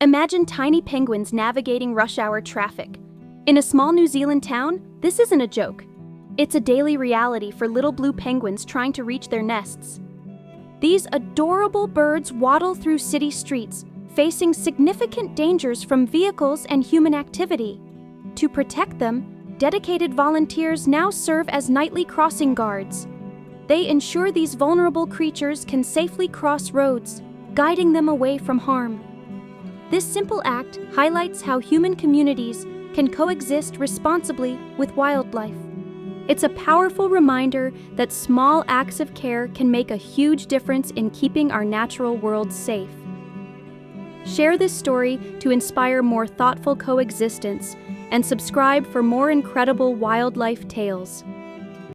Imagine tiny penguins navigating rush hour traffic. In a small New Zealand town, this isn't a joke. It's a daily reality for little blue penguins trying to reach their nests. These adorable birds waddle through city streets, facing significant dangers from vehicles and human activity. To protect them, dedicated volunteers now serve as nightly crossing guards. They ensure these vulnerable creatures can safely cross roads, guiding them away from harm. This simple act highlights how human communities can coexist responsibly with wildlife. It's a powerful reminder that small acts of care can make a huge difference in keeping our natural world safe. Share this story to inspire more thoughtful coexistence and subscribe for more incredible wildlife tales.